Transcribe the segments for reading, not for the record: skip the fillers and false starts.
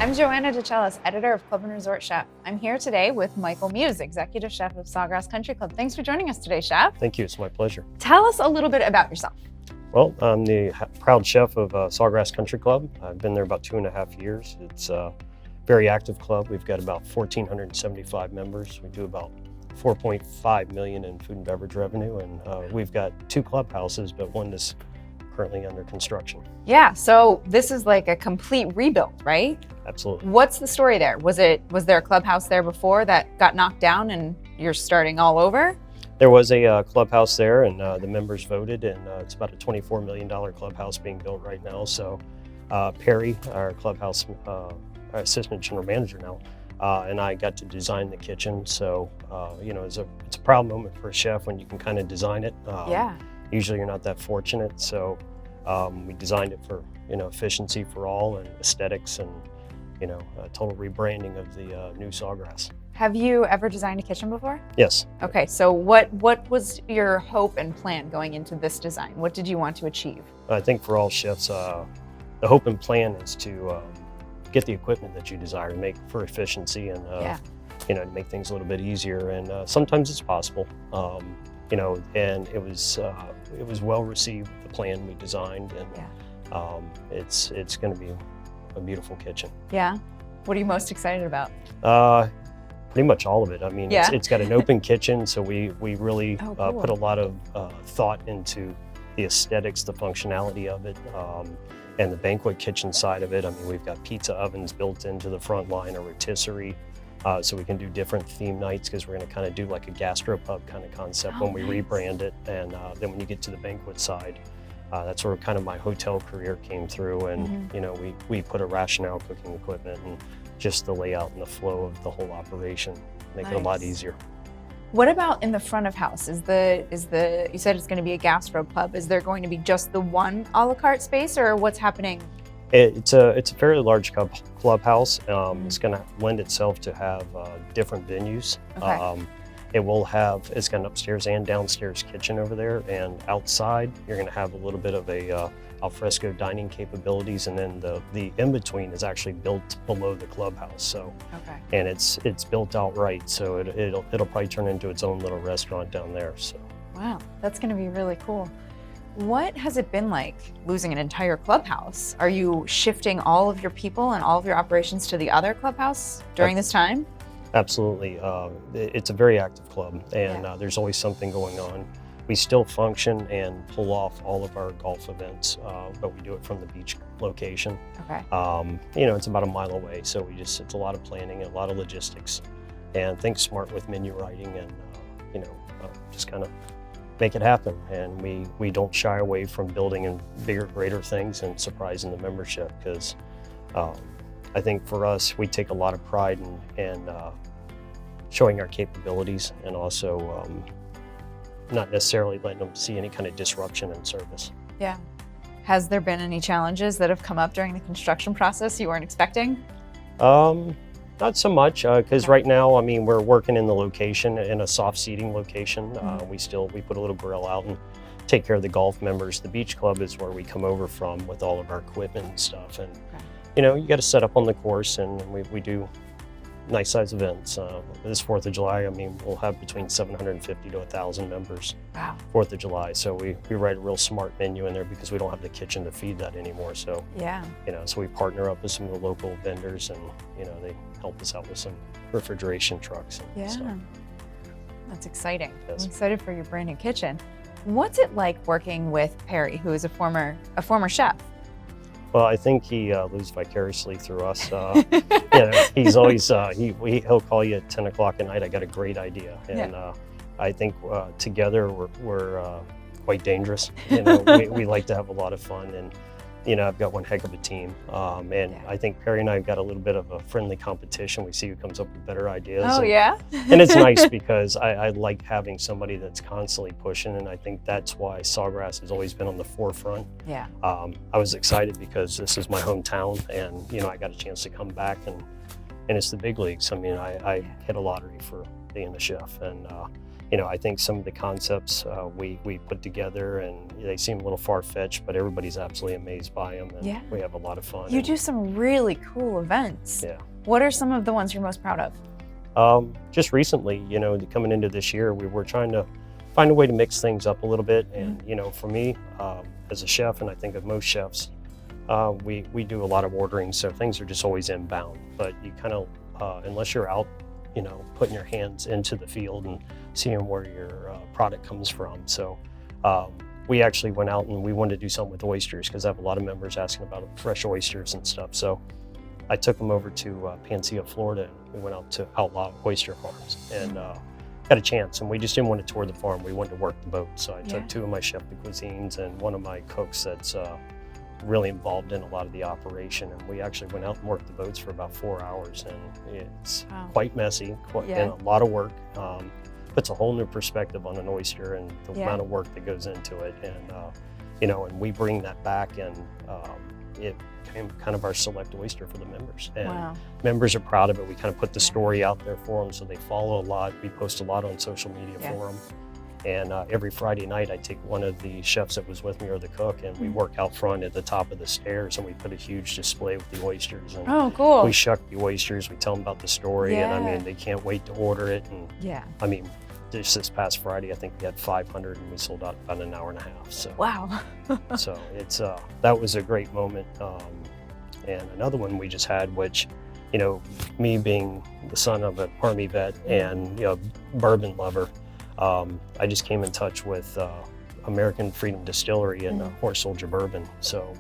I'm Joanna DeCellis, editor of Club & Resort Chef. I'm here today with Michael Muse, executive chef of Sawgrass Country Club. Thanks for joining us today, Chef. Thank you, it's my pleasure. Tell us a little bit about yourself. Well, I'm the proud chef of Sawgrass Country Club. I've been there about 2.5 years. It's a very active club. We've got about 1,475 members. We do about 4.5 million in food and beverage revenue, and we've got 2 clubhouses, but one is currently under construction. Yeah, so this is like a complete rebuild, right? Absolutely. What's the story there? Was there a clubhouse there before that got knocked down and you're starting all over? There was a clubhouse there, and the members voted, and it's about a $24 million clubhouse being built right now. So Perry, our clubhouse our assistant general manager now, and I got to design the kitchen. So you know, it's a proud moment for a chef when you can kind of design it. Yeah. Usually you're not that fortunate, so we designed it for, you know, efficiency for all and aesthetics, and, you know, a total rebranding of the new Sawgrass. Have you ever designed a kitchen before? Yes. Okay, so what was your hope and plan going into this design? What did you want to achieve? I think for all chefs, the hope and plan is to get the equipment that you desire to make for efficiency and, you know, to make things a little bit easier. And sometimes it's possible. You know, and it was well received, the plan we designed, and it's going to be a beautiful kitchen. Yeah. What are you most excited about? Pretty much all of it. I mean, it's got an open kitchen, so we really cool. put a lot of thought into the aesthetics, the functionality of it, and the banquet kitchen side of it. I mean, we've got pizza ovens built into the front line, a rotisserie. So we can do different theme nights, because we're going to kind of do like a gastropub kind of concept when we rebrand it. And then when you get to the banquet side, that's where kind of my hotel career came through. And you know, we put a rationale cooking equipment and just the layout and the flow of the whole operation, make it a lot easier. What about in the front of house? You said it's going to be a gastropub. Is there going to be just the one a la carte space, or what's happening? It's a fairly large clubhouse. It's going to lend itself to have different venues. Okay. It's got an upstairs and downstairs kitchen over there, and outside you're going to have a little bit of a alfresco dining capabilities, and then the in-between is actually built below the clubhouse. So, and it's built outright, so it'll probably turn into its own little restaurant down there. So. Wow, that's going to be really cool. What has it been like losing an entire clubhouse? Are you shifting all of your people and all of your operations to the other clubhouse during this time? Absolutely. It's a very active club, and there's always something going on. We still function and pull off all of our golf events, but we do it from the beach location. Okay. You know, it's about a mile away, so it's a lot of planning and a lot of logistics, and think smart with menu writing, and you know, just kind of make it happen. And we don't shy away from building in bigger, greater things and surprising the membership, because I think for us, we take a lot of pride in showing our capabilities, and also not necessarily letting them see any kind of disruption in service. Yeah. Has there been any challenges that have come up during the construction process you weren't expecting? Not so much, because right now, I mean, we're working in the location, in a soft seating location. We put a little grill out and take care of the golf members. The beach club is where we come over from with all of our equipment and stuff. And you know, you got to set up on the course, and we do nice size events. This 4th of July, I mean, we'll have between 750 to 1,000 members. Wow. 4th of July. So we write a real smart menu in there, because we don't have the kitchen to feed that anymore. So, you know, so we partner up with some of the local vendors, and, you know, they help us out with some refrigeration trucks and stuff. That's exciting. Yes. I'm excited for your brand new kitchen. What's it like working with Perry, who is a former chef? Well, I think he lives vicariously through us. You know, he's always, he'll call you at 10 o'clock at night, I got a great idea. And I think together we're quite dangerous. You know, we like to have a lot of fun, and you know, I've got one heck of a team. And I think Perry and I have got a little bit of a friendly competition. We see who comes up with better ideas. Oh, yeah? And it's nice, because I like having somebody that's constantly pushing, and I think that's why Sawgrass has always been on the forefront. Yeah. I was excited because this is my hometown, and, you know, I got a chance to come back, and it's the big leagues. I mean, I hit a lottery for being a chef, and I think some of the concepts we put together, and they seem a little far-fetched, but everybody's absolutely amazed by them, and Yeah. we have a lot of fun. You do some really cool events. Yeah. What are some of the ones you're most proud of? Just recently, coming into this year, we were trying to find a way to mix things up a little bit. And, for me, as a chef, and I think of most chefs, we do a lot of ordering, so things are just always inbound. But you kind of, unless you're out, putting your hands into the field and seeing where your product comes from. So we actually went out and we wanted to do something with oysters because I have a lot of members asking about fresh oysters and stuff. So I took them over to Panacea, Florida, and we went out to Outlaw Oyster Farms and got a chance. And we just didn't want to tour the farm. We wanted to work the boat. So I took 2 of my chef de cuisines and one of my cooks that's really involved in a lot of the operation. And we actually went out and worked the boats for about 4 hours. And it's quite messy and a lot of work. Puts a whole new perspective on an oyster and the amount of work that goes into it. And, and we bring that back, and it became kind of our select oyster for the members. And members are proud of it. We kind of put the story out there for them, so they follow a lot. We post a lot on social media for them. And every Friday night, I take one of the chefs that was with me or the cook, and we work out front at the top of the stairs, and we put a huge display with the oysters. And cool. We shuck the oysters. We tell them about the story, and I mean, they can't wait to order it. And I mean, just this past Friday, I think we had 500, and we sold out about an hour and a half. So wow. so it's that was a great moment. And another one we just had, which, me being the son of an Army vet and bourbon lover, I just came in touch with American Freedom Distillery and Horse Soldier Bourbon. So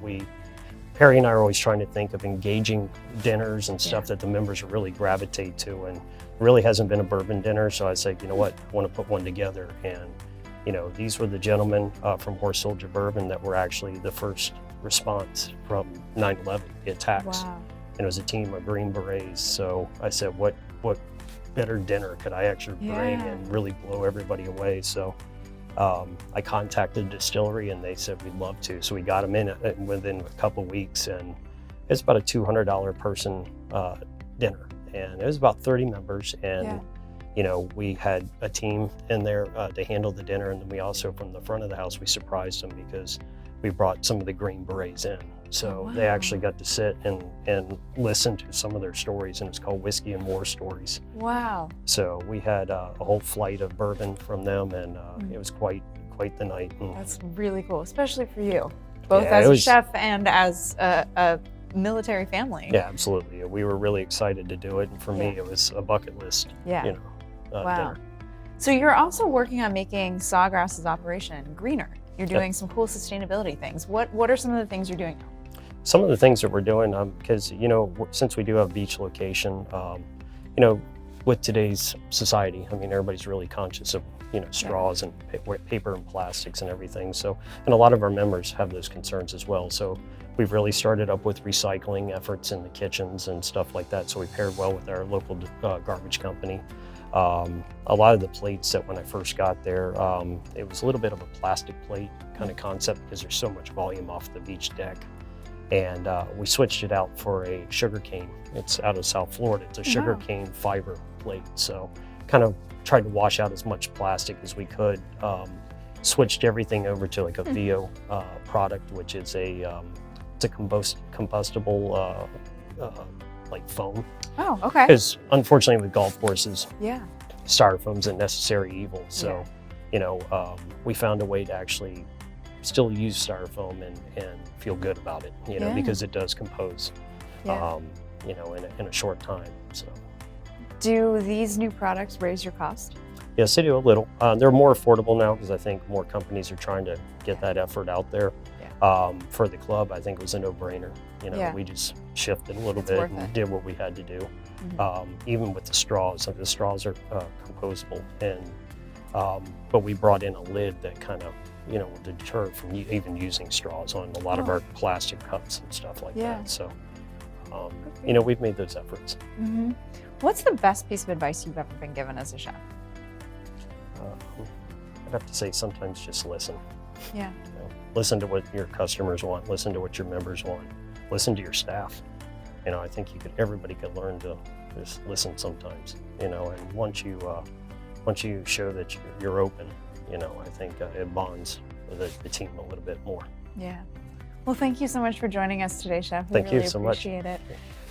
Perry and I are always trying to think of engaging dinners and stuff that the members really gravitate to, and really hasn't been a bourbon dinner. So I said, you know what, I want to put one together. And these were the gentlemen from Horse Soldier Bourbon that were actually the first response from 9/11, the attacks. Wow. And it was a team of Green Berets. So I said, what better dinner could I actually bring and really blow everybody away? So I contacted the distillery, and they said we'd love to. So we got them in within a couple weeks, and it's about a $200 person dinner. And it was about 30 members, and we had a team in there to handle the dinner. And then we also, from the front of the house, we surprised them because we brought some of the Green Berets in. So they actually got to sit and listen to some of their stories, and it's called Whiskey and War Stories. Wow. So we had a whole flight of bourbon from them, and it was quite the night. And that's really cool, especially for you, both as a chef and as a military family. Yeah, absolutely. We were really excited to do it, and for me, it was a bucket list. Wow. Dinner. So you're also working on making Sawgrass's operation greener. You're doing some cool sustainability things. What are some of the things you're doing now? Some of the things that we're doing, because since we do have a beach location, with today's society, I mean, everybody's really conscious of straws and paper and plastics and everything. So, and a lot of our members have those concerns as well. So we've really started up with recycling efforts in the kitchens and stuff like that. So we paired well with our local garbage company. A lot of the plates that when I first got there, it was a little bit of a plastic plate kind of concept because there's so much volume off the beach deck. And we switched it out for a sugarcane. It's out of South Florida. It's a sugarcane fiber plate. So kind of tried to wash out as much plastic as we could. Switched everything over to like a VO product, which is it's a combustible like foam. Oh, okay. Because unfortunately with golf courses, styrofoam's a necessary evil. So, we found a way to actually still use styrofoam and feel good about it, because it does compose, in a short time. So, do these new products raise your cost? Yes, they do a little. They're more affordable now because I think more companies are trying to get that effort out there. For the club, I think it was a no-brainer. We just shifted a little bit and did what we had to do. Even with the straws, the straws are composable, and but we brought in a lid that kind of will deter from even using straws on a lot of our plastic cups and stuff like that. So we've made those efforts. What's the best piece of advice you've ever been given as a chef? I'd have to say sometimes just listen. Yeah. Listen to what your customers want. Listen to what your members want. Listen to your staff. I think everybody could learn to just listen sometimes. And once you once you show that you're open, you know, I think it bonds the team a little bit more. Yeah. Well, thank you so much for joining us today, Chef. We Thank you really so much. appreciate it.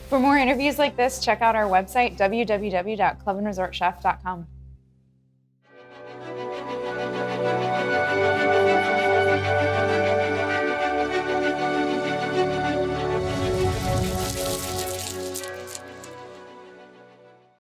For more interviews like this, check out our website, www.clubandresortchef.com.